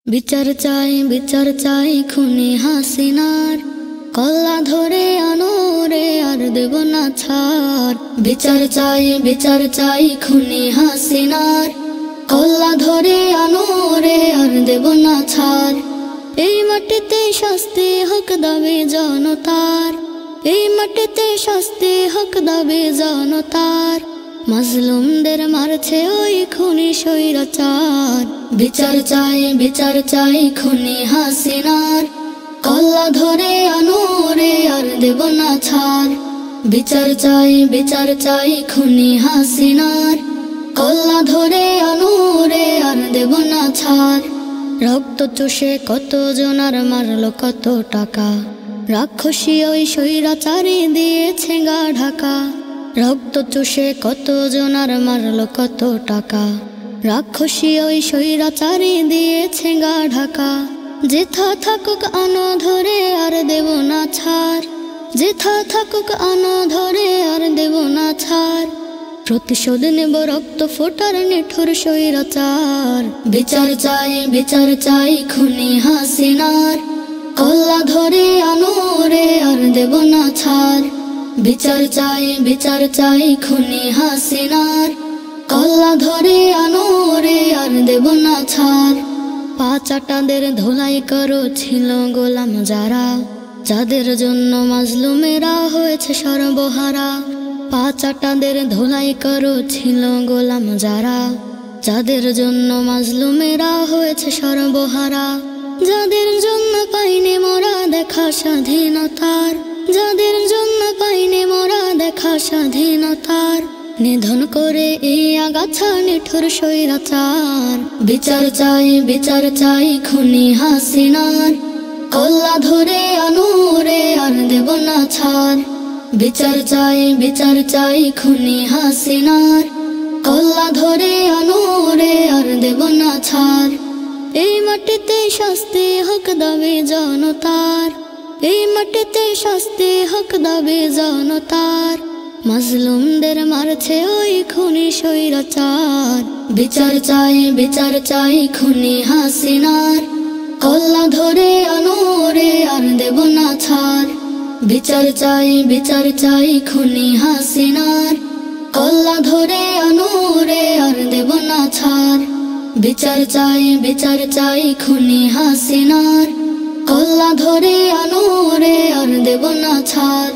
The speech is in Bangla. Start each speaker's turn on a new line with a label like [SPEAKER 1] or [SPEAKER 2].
[SPEAKER 1] বিচার চাই খুনি হাসিনার কল্লা ধরে আনো রে আর দেব না ছাড়। বিচার চাই খুনি হাসিনার কল্লা ধরে আনো রে আর দেব না ছাড়। এই মাটিতে শাস্তি হক দাবি জনতার, এই মাটিতে শাস্তি হক দাবি জনতার। মাজলুমদের মারছে ওই খুনি স্বৈরাচার। বিচার চাই খুনি হাসিনার কল্লা ধরে আনো রে আর দেব না ছাড়। বিচার চাই খুনি হাসিনার কল্লা ধরে আনো রে আর দেব না ছাড়। রক্ত চুষে কত জনার মারলো কত টাকা, রাক্ষসী ওই স্বৈরাচারী দিয়েছে গা ঢাকা। রক্ত চুষে কত জনার মারলো কত টাকা, রাক্ষসী ওই স্বৈরাচারী দিয়েছে গা ঢাকা। যেথা থাকুক আনো ধরে আর দেব না ছাড়, যেথা থাকুক আনো ধরে আর দেব না ছাড়। প্রতিশোধ নেব রক্ত ফোটার নিঠুর স্বৈরাচার। বিচার চাই খুনি হাসিনার কল্লা ধরে আনো রে আর দেব না ছাড়। বিচার চাই খুনি হাসিনার কল্লা ধরে আনো রে আর দেব না ছাড়। পাচাটাদের ধোলাই করো ছিল গোলাম যারা, যাদের জন্য মাজলুমেরা হয়েছে সর্বহারা। পাচাটাদের ধোলাই করো ছিল গোলাম যারা, যাদের জন্য মাজলুমেরা হয়েছে সর্বহারা। যাদের জন্য পাইনি মোরা দেখা স্বাধীনতার, যাদের জন্য পাইনি মোরা দেখা স্বাধীনতার। নিধন করে এই আগাছা নিঠুর স্বৈরাচার। বিচার চাই খুনি হাসিনার কল্লা ধরে আনো রে আর দেব না ছাড়। বিচার চাই খুনি হাসিনার কল্লা ধরে আনো রে আর দেব না ছাড়। এই মাটিতে শাস্তি হক দাবি জনতার, এই মাটিতে শাস্তি হক দাবি জনতার। মাজলুমদের মারছে ওই খুনি স্বৈরাচার। বিচার চাই খুনি হাসিনার কল্লা ধরে আনো রে আর দেব না ছাড়। বিচার চাই খুনি হাসিনার কল্লা ধরে আনো রে আর দেব না ছাড়। বিচার চাই খুনি হাসিনার কল্লা ধরে আনো রে আর দেব না ছাড়।